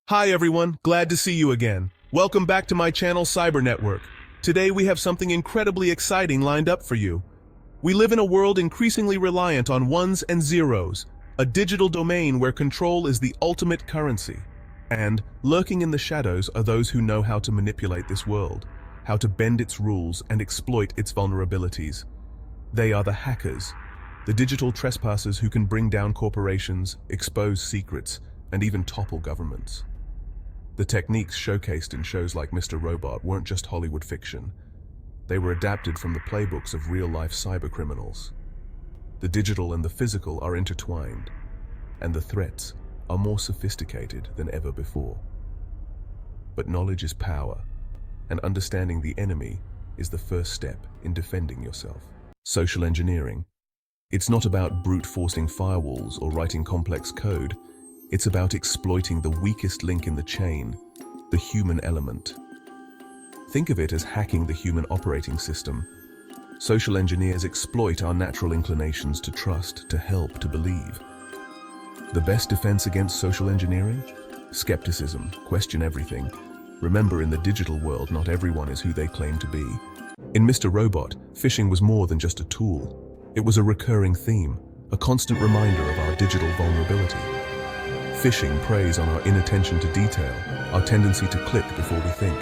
Hi everyone, glad to see you again. Welcome back to my channel Cyber Network. Today we have something incredibly exciting lined up for you. We live in a world increasingly reliant on ones and zeros, a digital domain where control is the ultimate currency. And lurking in the shadows are those who know how to manipulate this world, how to bend its rules and exploit its vulnerabilities. They are the hackers, the digital trespassers who can bring down corporations, expose secrets, and even topple governments. The techniques showcased in shows like Mr. Robot weren't just Hollywood fiction. They were adapted from the playbooks of real-life cybercriminals. The digital and the physical are intertwined, and the threats are more sophisticated than ever before. But knowledge is power, and understanding the enemy is the first step in defending yourself. Social engineering. It's not about brute forcing firewalls or writing complex code. It's about exploiting the weakest link in the chain, the human element. Think of it as hacking the human operating system. Social engineers exploit our natural inclinations to trust, to help, to believe. The best defense against social engineering? Skepticism, question everything. Remember, in the digital world, not everyone is who they claim to be. In Mr. Robot, phishing was more than just a tool. It was a recurring theme, a constant reminder of our digital vulnerability. Phishing preys on our inattention to detail, our tendency to click before we think.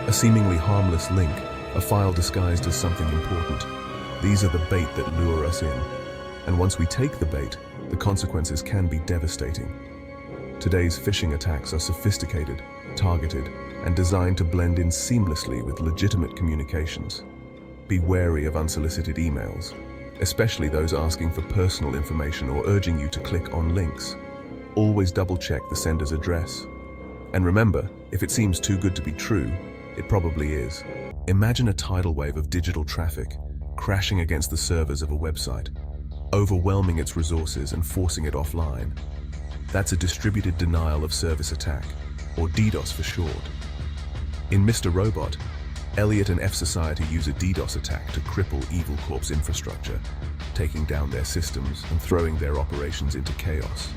A seemingly harmless link, a file disguised as something important. These are the bait that lure us in. And once we take the bait, the consequences can be devastating. Today's phishing attacks are sophisticated, targeted, and designed to blend in seamlessly with legitimate communications. Be wary of unsolicited emails, especially those asking for personal information or urging you to click on links. Always double-check the sender's address. And remember, if it seems too good to be true, it probably is. Imagine a tidal wave of digital traffic crashing against the servers of a website, overwhelming its resources and forcing it offline. That's a distributed denial of service attack, or DDoS for short. In Mr. Robot, Elliot and F Society use a DDoS attack to cripple Evil Corp's infrastructure, taking down their systems and throwing their operations into chaos.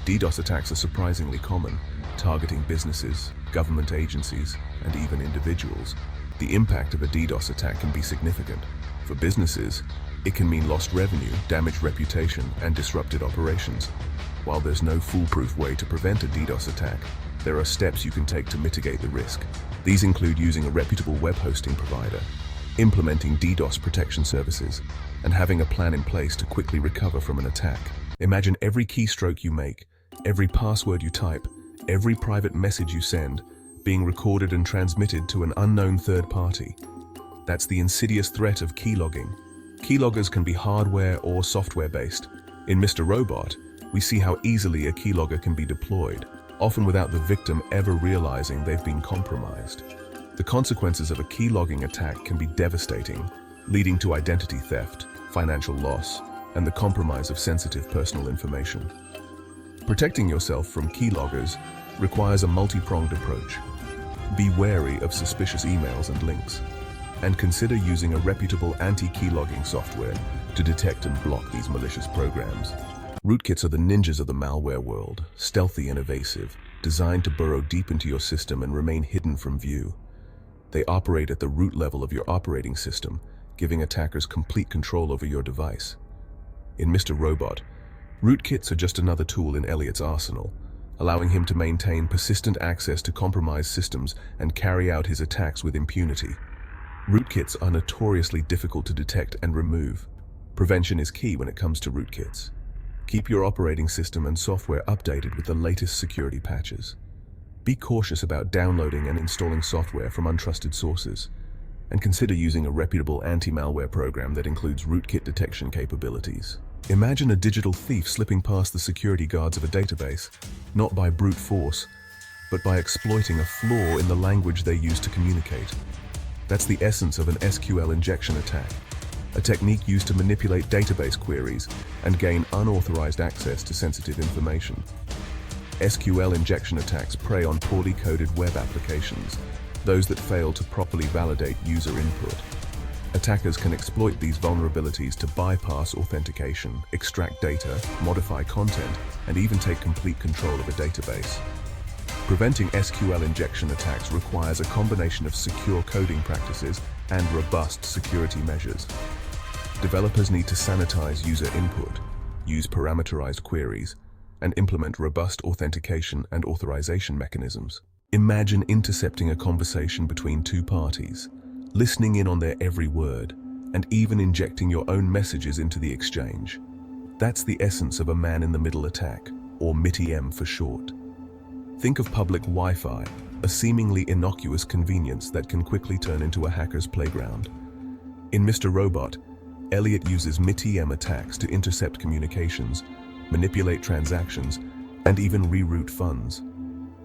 DDoS attacks are surprisingly common, targeting businesses, government agencies, and even individuals. The impact of a DDoS attack can be significant. For businesses, it can mean lost revenue, damaged reputation, and disrupted operations. While there's no foolproof way to prevent a DDoS attack, there are steps you can take to mitigate the risk. These include using a reputable web hosting provider, implementing DDoS protection services, and having a plan in place to quickly recover from an attack. Imagine every keystroke you make, every password you type, every private message you send, being recorded and transmitted to an unknown third party. That's the insidious threat of keylogging. Keyloggers can be hardware or software-based. In Mr. Robot, we see how easily a keylogger can be deployed, often without the victim ever realizing they've been compromised. The consequences of a keylogging attack can be devastating, leading to identity theft, financial loss, and the compromise of sensitive personal information. Protecting yourself from keyloggers requires a multi-pronged approach. Be wary of suspicious emails and links, and consider using a reputable anti-keylogging software to detect and block these malicious programs. Rootkits are the ninjas of the malware world, stealthy and evasive, designed to burrow deep into your system and remain hidden from view. They operate at the root level of your operating system, giving attackers complete control over your device. In Mr. Robot, rootkits are just another tool in Elliot's arsenal, allowing him to maintain persistent access to compromised systems and carry out his attacks with impunity. Rootkits are notoriously difficult to detect and remove. Prevention is key when it comes to rootkits. Keep your operating system and software updated with the latest security patches. Be cautious about downloading and installing software from untrusted sources, and consider using a reputable anti-malware program that includes rootkit detection capabilities. Imagine a digital thief slipping past the security guards of a database, not by brute force, but by exploiting a flaw in the language they use to communicate. That's the essence of an SQL injection attack, a technique used to manipulate database queries and gain unauthorized access to sensitive information. SQL injection attacks prey on poorly coded web applications, those that fail to properly validate user input. Attackers can exploit these vulnerabilities to bypass authentication, extract data, modify content, and even take complete control of a database. Preventing SQL injection attacks requires a combination of secure coding practices and robust security measures. Developers need to sanitize user input, use parameterized queries, and implement robust authentication and authorization mechanisms. Imagine intercepting a conversation between two parties, listening in on their every word, and even injecting your own messages into the exchange. That's the essence of a man-in-the-middle attack, or MITM for short. Think of public Wi-Fi, a seemingly innocuous convenience that can quickly turn into a hacker's playground. In Mr. Robot, Elliot uses MITM attacks to intercept communications, manipulate transactions, and even reroute funds.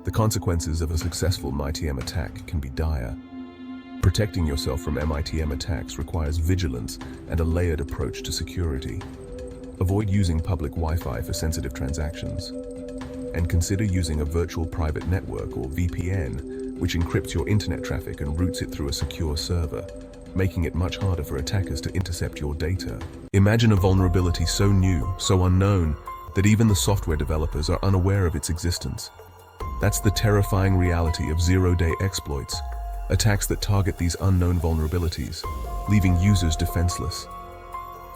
The consequences of a successful MITM attack can be dire. Protecting yourself from MITM attacks requires vigilance and a layered approach to security. Avoid using public Wi-Fi for sensitive transactions, and consider using a virtual private network or VPN, which encrypts your internet traffic and routes it through a secure server, making it much harder for attackers to intercept your data. Imagine a vulnerability so new, so unknown, that even the software developers are unaware of its existence. That's the terrifying reality of zero-day exploits, attacks that target these unknown vulnerabilities, leaving users defenseless.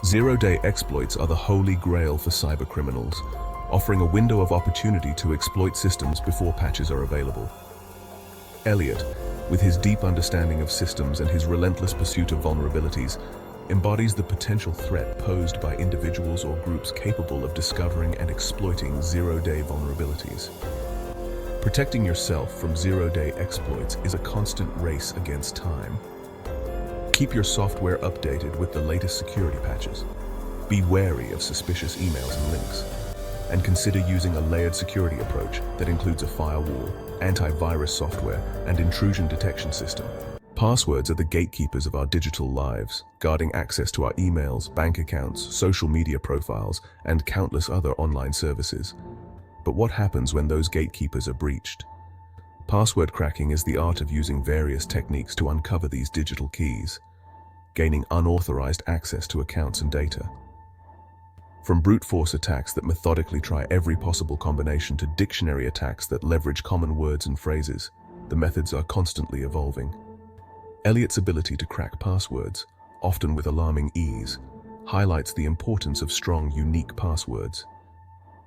Zero-day exploits are the holy grail for cybercriminals, offering a window of opportunity to exploit systems before patches are available. Elliot, with his deep understanding of systems and his relentless pursuit of vulnerabilities, embodies the potential threat posed by individuals or groups capable of discovering and exploiting zero-day vulnerabilities. Protecting yourself from zero-day exploits is a constant race against time. Keep your software updated with the latest security patches. Be wary of suspicious emails and links, and consider using a layered security approach that includes a firewall, antivirus software, and intrusion detection system. Passwords are the gatekeepers of our digital lives, guarding access to our emails, bank accounts, social media profiles, and countless other online services. But what happens when those gatekeepers are breached? Password cracking is the art of using various techniques to uncover these digital keys, gaining unauthorized access to accounts and data. From brute force attacks that methodically try every possible combination to dictionary attacks that leverage common words and phrases, the methods are constantly evolving. Elliot's ability to crack passwords, often with alarming ease, highlights the importance of strong, unique passwords.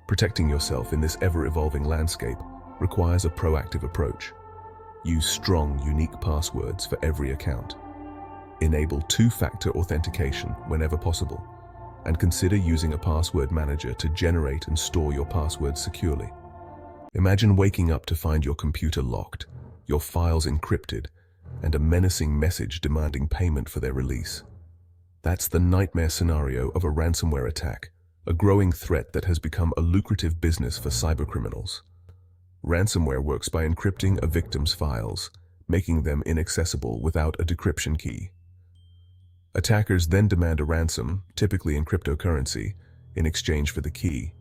Protecting yourself in this ever-evolving landscape requires a proactive approach. Use strong, unique passwords for every account. Enable two-factor authentication whenever possible, and consider using a password manager to generate and store your passwords securely. Imagine waking up to find your computer locked, your files encrypted, and a menacing message demanding payment for their release. That's the nightmare scenario of a ransomware attack, a growing threat that has become a lucrative business for cybercriminals. Ransomware works by encrypting a victim's files, making them inaccessible without a decryption key. Attackers then demand a ransom, typically in cryptocurrency, in exchange for the key.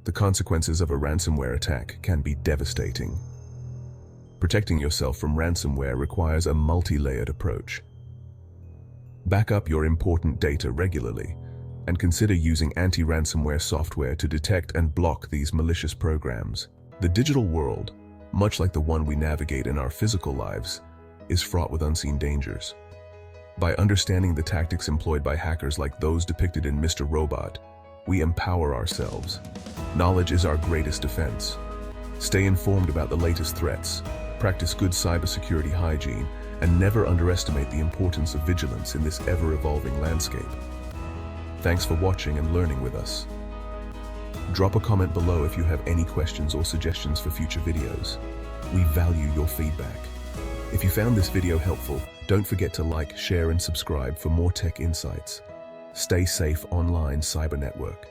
The consequences of a ransomware attack can be devastating. Protecting yourself from ransomware requires a multi-layered approach. Back up your important data regularly, and consider using anti-ransomware software to detect and block these malicious programs. The digital world, much like the one we navigate in our physical lives, is fraught with unseen dangers. By understanding the tactics employed by hackers like those depicted in Mr. Robot, we empower ourselves. Knowledge is our greatest defense. Stay informed about the latest threats, practice good cybersecurity hygiene, and never underestimate the importance of vigilance in this ever-evolving landscape. Thanks for watching and learning with us. Drop a comment below if you have any questions or suggestions for future videos. We value your feedback. If you found this video helpful, don't forget to like, share, and subscribe for more tech insights. Stay safe online, cyber network.